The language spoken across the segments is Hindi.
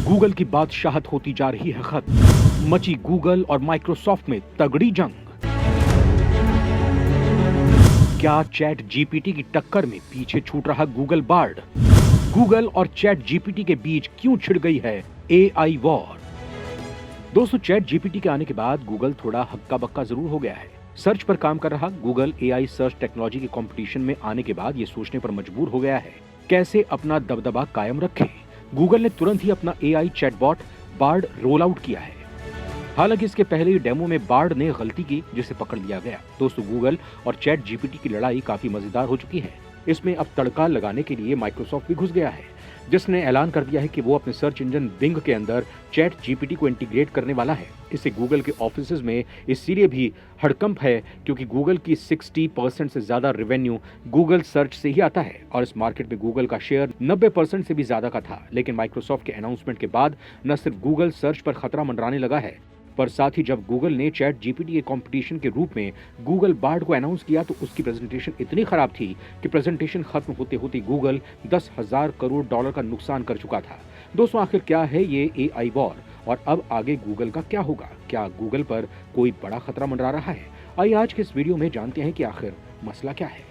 गूगल की बादशाहत होती जा रही है खत्म। मची गूगल और माइक्रोसॉफ्ट में तगड़ी जंग। क्या चैट जीपीटी की टक्कर में पीछे छूट रहा गूगल बार्ड? गूगल और चैट जीपीटी के बीच क्यों छिड़ गई है एआई वॉर? दोस्तों, चैट जीपीटी के आने के बाद गूगल थोड़ा हक्का बक्का जरूर हो गया है। सर्च पर काम कर रहा गूगल एआई सर्च टेक्नोलॉजी के कंपटीशन में आने के बाद ये सोचने पर मजबूर हो गया है कैसे अपना दबदबा कायम रखे। गूगल ने तुरंत ही अपना AI chatbot Bard roll out किया है। हालांकि इसके पहले ही डेमो में बार्ड ने गलती की जिसे पकड़ लिया गया। दोस्तों, गूगल और चैट जीपीटी की लड़ाई काफी मजेदार हो चुकी है। इसमें अब तड़का लगाने के लिए माइक्रोसॉफ्ट भी घुस गया है, जिसने ऐलान कर दिया है कि वो अपने सर्च इंजन बिंग के अंदर चैट जीपीटी को इंटीग्रेट करने वाला है। इससे गूगल के ऑफिसेज में इसीलिए भी हड़कंप है क्योंकि गूगल की 60% से ज्यादा रेवेन्यू गूगल सर्च से ही आता है और इस मार्केट में गूगल का शेयर 90% से भी ज्यादा का था। लेकिन माइक्रोसॉफ्ट के अनाउंसमेंट के बाद न सिर्फ गूगल सर्च पर खतरा मंडराने लगा है, पर साथ ही जब गूगल ने चैट जीपीटी के कंपटीशन के रूप में गूगल बार्ड को अनाउंस किया तो उसकी प्रेजेंटेशन इतनी खराब थी कि प्रेजेंटेशन खत्म होते होते गूगल 10,000 करोड़ डॉलर का नुकसान कर चुका था। दोस्तों, आखिर क्या है ये एआई वॉर और अब आगे गूगल का क्या होगा? क्या गूगल पर कोई बड़ा खतरा मंडरा रहा है? आइए आज के इस वीडियो में जानते हैं कि आखिर मसला क्या है।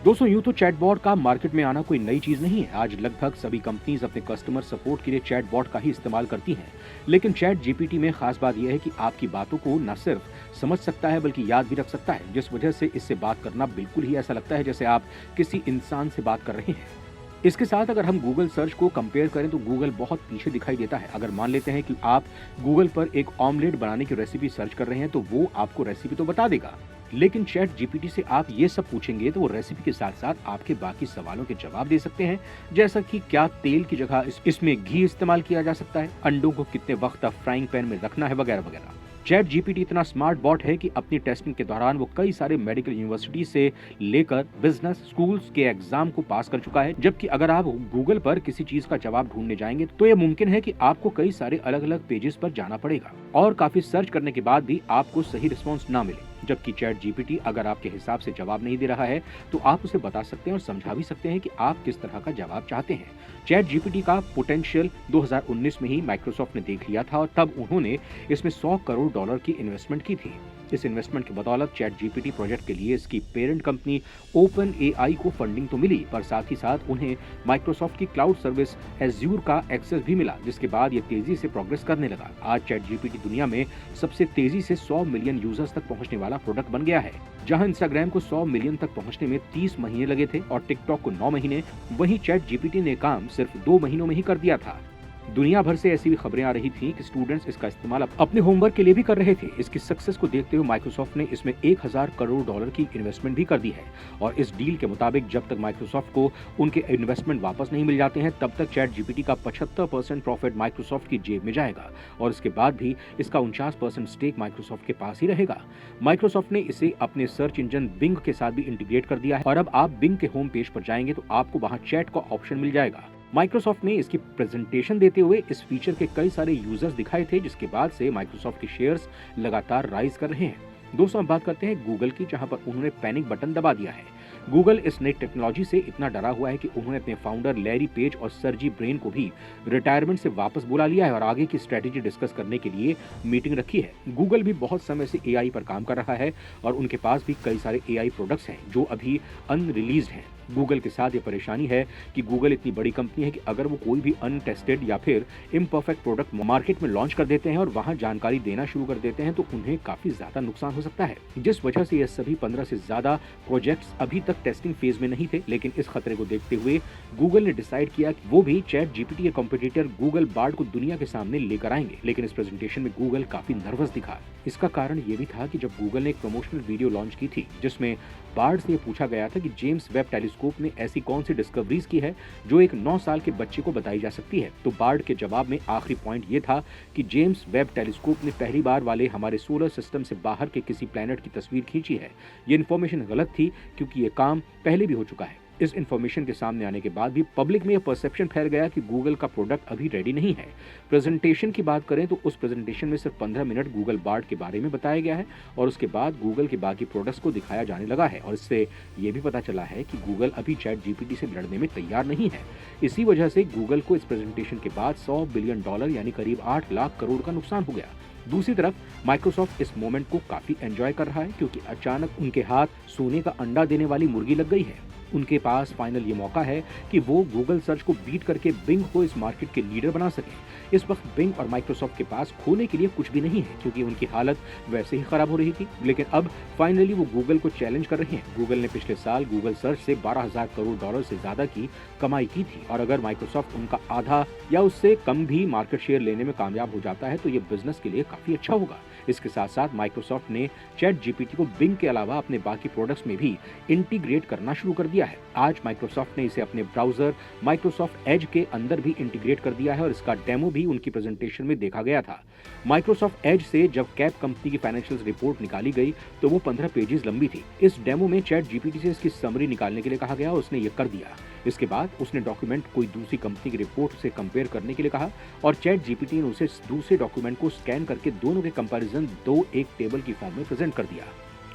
दोस्तों, यूं तो चैटबॉट का मार्केट में आना कोई नई चीज नहीं है। आज लगभग सभी कंपनीज अपने कस्टमर सपोर्ट के लिए चैटबॉट का ही इस्तेमाल करती हैं। लेकिन चैट जीपीटी में खास बात यह है कि आपकी बातों को न सिर्फ समझ सकता है बल्कि याद भी रख सकता है, जिस वजह से इससे बात करना बिल्कुल ही ऐसा लगता है जैसे आप किसी इंसान से बात कर रहे हैं। इसके साथ अगर हम गूगल सर्च को कंपेयर करें तो गूगल बहुत पीछे दिखाई देता है। अगर मान लेते हैं कि आप गूगल पर एक ऑमलेट बनाने की रेसिपी सर्च कर रहे हैं तो वो आपको रेसिपी तो बता देगा, लेकिन चैट जीपीटी से आप ये सब पूछेंगे तो वो रेसिपी के साथ साथ आपके बाकी सवालों के जवाब दे सकते हैं, जैसा कि क्या तेल की जगह इसमें घी इस्तेमाल किया जा सकता है, अंडों को कितने वक्त तक फ्राइंग पैन में रखना है, वगैरह वगैरह। चैट जीपीटी इतना स्मार्ट बॉट है कि अपनी टेस्टिंग के दौरान वो कई सारे मेडिकल यूनिवर्सिटी से लेकर बिजनेस स्कूल्स के एग्जाम को पास कर चुका है। जबकि अगर आप गूगल पर किसी चीज का जवाब ढूंढने जाएंगे तो ये मुमकिन है कि आपको कई सारे अलग अलग पेजेस पर जाना पड़ेगा और काफी सर्च करने के बाद भी आपको सही रिस्पॉन्स ना मिले। जबकि चैट जीपीटी अगर आपके हिसाब से जवाब नहीं दे रहा है तो आप उसे बता सकते हैं और समझा भी सकते हैं कि आप किस तरह का जवाब चाहते हैं। चैट जीपीटी का पोटेंशियल 2019 में ही माइक्रोसॉफ्ट ने देख लिया था और तब उन्होंने इसमें 100 करोड़ डॉलर की इन्वेस्टमेंट की थी। इस इन्वेस्टमेंट की बदौलत चैट जीपीटी प्रोजेक्ट के लिए इसकी पेरेंट कंपनी ओपन एआई को फंडिंग तो मिली, पर साथ ही साथ उन्हें माइक्रोसॉफ्ट की क्लाउड सर्विस एज्यूर का एक्सेस भी मिला, जिसके बाद ये तेजी से प्रोग्रेस करने लगा। आज चैट जीपीटी दुनिया में सबसे तेजी से 100 मिलियन यूजर्स तक पहुंचने वाला प्रोडक्ट बन गया है। जहां इंस्टाग्राम को 100 मिलियन तक पहुंचने में 30 महीने लगे थे और टिकटॉक को 9 महीने, वहीं चैट जीपीटी ने काम सिर्फ 2 महीनों में ही कर दिया था। दुनिया भर से ऐसी भी खबरें आ रही थीं कि स्टूडेंट्स इसका इस्तेमाल अपने होमवर्क के लिए भी कर रहे थे। इसकी सक्सेस को देखते हुए माइक्रोसॉफ्ट ने इसमें 1000 करोड़ डॉलर की इन्वेस्टमेंट भी कर दी है और इस डील के मुताबिक जब तक माइक्रोसॉफ्ट को उनके इन्वेस्टमेंट वापस नहीं मिल जाते हैं तब तक चैट जीपीटी का 75% प्रॉफिट माइक्रोसॉफ्ट की जेब में जाएगा और इसके बाद भी इसका 49% स्टेक माइक्रोसॉफ्ट के पास ही रहेगा। माइक्रोसॉफ्ट ने इसे अपने सर्च इंजन बिंग के साथ भी इंटीग्रेट कर दिया है और अब आप बिंग के होम पेज पर जाएंगे तो आपको वहां चैट का ऑप्शन मिल जाएगा। माइक्रोसॉफ्ट ने इसकी प्रेजेंटेशन देते हुए इस फीचर के कई सारे यूजर्स दिखाए थे, जिसके बाद से माइक्रोसॉफ्ट के शेयर्स लगातार राइज कर रहे हैं। दोस्तों, अब बात करते हैं गूगल की, जहां पर उन्होंने पैनिक बटन दबा दिया है। गूगल इस नई टेक्नोलॉजी से इतना डरा हुआ है कि उन्होंने अपने फाउंडर लैरी पेज और सर्जी ब्रेन को भी रिटायरमेंट से वापस बुला लिया है और आगे की स्ट्रेटेजी डिस्कस करने के लिए मीटिंग रखी है। गूगल भी बहुत समय से एआई पर काम कर रहा है और उनके पास भी कई सारे एआई प्रोडक्ट्स हैं जो अभी अनरिलीज्ड हैं। गूगल के साथ ये परेशानी है कि गूगल इतनी बड़ी कंपनी है कि अगर वो कोई भी अनटेस्टेड या फिर इम्परफेक्ट प्रोडक्ट मार्केट में लॉन्च कर देते हैं और वहां जानकारी देना शुरू कर देते हैं तो उन्हें काफी ज्यादा नुकसान हो सकता है, जिस वजह से ये सभी 15 से ज्यादा प्रोजेक्ट्स अभी तक टेस्टिंग फेज में नहीं थे। लेकिन इस खतरे को देखते हुए गूगल ने डिसाइड किया कि वो भी चैट जीपीटी के कॉम्पिटिटर गूगल बार्ड को दुनिया के सामने लेकर आएंगे। लेकिन इस प्रेजेंटेशन में गूगल काफी नर्वस दिखा। इसका कारण ये भी था कि जब गूगल ने एक प्रमोशनल वीडियो लॉन्च की थी जिसमें बार्ड से पूछा गया था कि जेम्स वेब टेलीस्कोप ने ऐसी कौन सी डिस्कवरीज की है जो एक 9 साल के बच्चे को बताई जा सकती है, तो बार्ड के जवाब में आखिरी पॉइंट ये था कि जेम्स वेब टेलीस्कोप ने पहली बार वाले हमारे सोलर सिस्टम से बाहर के किसी प्लैनेट की तस्वीर खींची है। ये इन्फॉर्मेशन गलत थी क्योंकि ये काम पहले भी हो चुका है। इस इन्फॉर्मेशन के सामने आने के बाद भी पब्लिक में यह परसेप्शन फैल गया कि गूगल का प्रोडक्ट अभी रेडी नहीं है। प्रेजेंटेशन की बात करें तो उस प्रेजेंटेशन में सिर्फ 15 मिनट गूगल बार्ड के बारे में बताया गया है और उसके बाद गूगल के बाकी प्रोडक्ट्स को दिखाया जाने लगा है और इससे ये भी पता चला है कि गूगल अभी चैट जीपीटी से लड़ने में तैयार नहीं है। इसी वजह से गूगल को इस प्रेजेंटेशन के बाद $100 बिलियन यानी करीब 8 लाख करोड़ का नुकसान हो गया। दूसरी तरफ माइक्रोसॉफ्ट इस मोमेंट को काफी एंजॉय कर रहा है क्योंकि अचानक उनके हाथ सोने का अंडा देने वाली मुर्गी लग गई है। उनके पास फाइनल ये मौका है कि वो गूगल सर्च को बीट करके बिंग को इस मार्केट के लीडर बना सके। इस वक्त बिंग और माइक्रोसॉफ्ट के पास खोने के लिए कुछ भी नहीं है क्योंकि उनकी हालत वैसे ही खराब हो रही थी, लेकिन अब फाइनली वो गूगल को चैलेंज कर रहे हैं। गूगल ने पिछले साल गूगल सर्च से $12,000 करोड़ से ज्यादा की कमाई की थी और अगर माइक्रोसॉफ्ट उनका आधा या उससे कम भी मार्केट शेयर लेने में कामयाब हो जाता है तो ये बिजनेस के लिए काफी अच्छा होगा। इसके साथ साथ माइक्रोसॉफ्ट ने चैट जीपीटी को बिंग के अलावा अपने बाकी प्रोडक्ट्स में भी इंटीग्रेट करना शुरू कर दिया है। आज माइक्रोसॉफ्ट ने इसे अपने ब्राउजर माइक्रोसॉफ्ट एज के अंदर भी इंटीग्रेट कर दिया है और इसका डेमो भी उनकी प्रेजेंटेशन में देखा गया था। माइक्रोसॉफ्ट एज से जब कैप कंपनी की फाइनेंशियल रिपोर्ट निकाली गई तो वो 15 पेजेस लंबी थी। इस डेमो में चैट जीपीटी से इसकी समरी निकालने के लिए कहा गया और उसने ये कर दिया। इसके बाद उसने डॉक्यूमेंट कोई दूसरी कंपनी की रिपोर्ट से कंपेयर करने के लिए कहा और चैट जीपीटी ने उसे दूसरे डॉक्यूमेंट को स्कैन करके दोनों के कंपैरिजन एक टेबल की फॉर्म में प्रेजेंट कर दिया।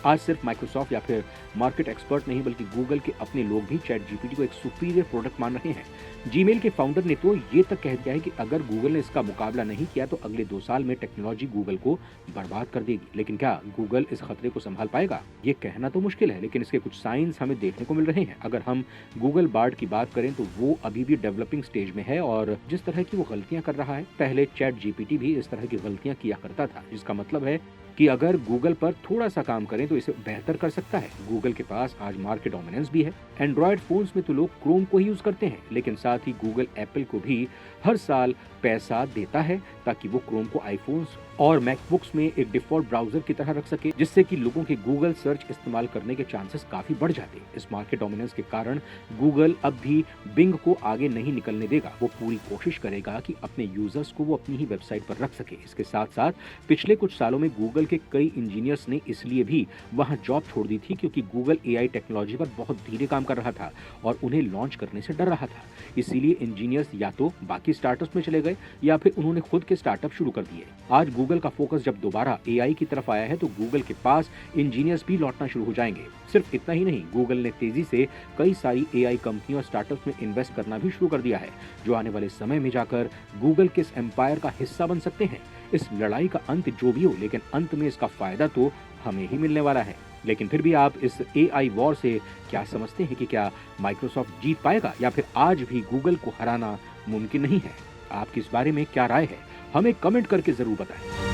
आज सिर्फ माइक्रोसॉफ्ट या फिर मार्केट एक्सपर्ट नहीं बल्कि गूगल के अपने लोग भी चैट जीपीटी को एक सुपीरियर प्रोडक्ट मान रहे हैं। जीमेल के फाउंडर ने तो ये तक कह दिया है कि अगर गूगल ने इसका मुकाबला नहीं किया तो अगले 2 साल में टेक्नोलॉजी गूगल को बर्बाद कर देगी। लेकिन क्या गूगल इस खतरे को संभाल पाएगा? ये कहना तो मुश्किल है, लेकिन इसके कुछ साइंस हमें देखने को मिल रहे हैं। अगर हम गूगल बार्ड की बात करें तो वो अभी भी डेवलपिंग स्टेज में है और जिस तरह की वो गलतियां कर रहा है, पहले चैट जीपीटी भी इस तरह की गलतियां किया करता था, जिसका मतलब है कि अगर गूगल पर थोड़ा सा काम करें तो इसे बेहतर कर सकता है। गूगल के पास आज मार्केट डोमिनेंस भी है। एंड्रॉयड फोन्स में तो लोग क्रोम को ही यूज करते हैं, लेकिन साथ ही गूगल एप्पल को भी हर साल पैसा देता है ताकि वो क्रोम को आईफोन्स और मैकबुक्स में एक डिफॉल्ट ब्राउजर की तरह रख सके, जिससे कि लोगों के गूगल सर्च इस्तेमाल करने के चांसेस काफी बढ़ जाते हैं। इस मार्केट डोमिनेंस के कारण गूगल अब भी बिंग को आगे नहीं निकलने देगा। वो पूरी कोशिश करेगा कि अपने यूजर्स को वो अपनी ही वेबसाइट पर रख सके। इसके साथ साथ पिछले कुछ सालों में गूगल के कई इंजीनियर्स ने इसलिए भी वहां जॉब छोड़ दी थी क्योंकि गूगल एआई टेक्नोलॉजी पर बहुत धीरे काम कर रहा था और उन्हें लॉन्च करने से डर रहा था। इसीलिए इंजीनियर्स या तो बाकी स्टार्टअप्स में चले गए या फिर उन्होंने खुद के स्टार्टअप शुरू कर दिए। आज गूगल का फोकस जब दोबारा एआई की तरफ आया है तो गूगल के पास इंजीनियर्स भी लौटना शुरू हो जाएंगे। सिर्फ इतना ही नहीं, गूगल ने तेजी से कई सारी एआई कंपनियों और स्टार्टअप्स में इन्वेस्ट करना भी शुरू कर दिया है, जो आने वाले समय में जाकर गूगल के इस एम्पायर का हिस्सा बन सकते हैं। इस लड़ाई का अंत जो भी हो, लेकिन अंत में इसका फायदा तो हमें ही मिलने वाला है। लेकिन फिर भी आप इस एआई वॉर से क्या समझते हैं कि क्या माइक्रोसॉफ्ट जीत पाएगा या फिर आज भी गूगल को हराना मुमकिन नहीं है? आपकी इस बारे में क्या राय है? हमें कमेंट करके जरूर बताएं।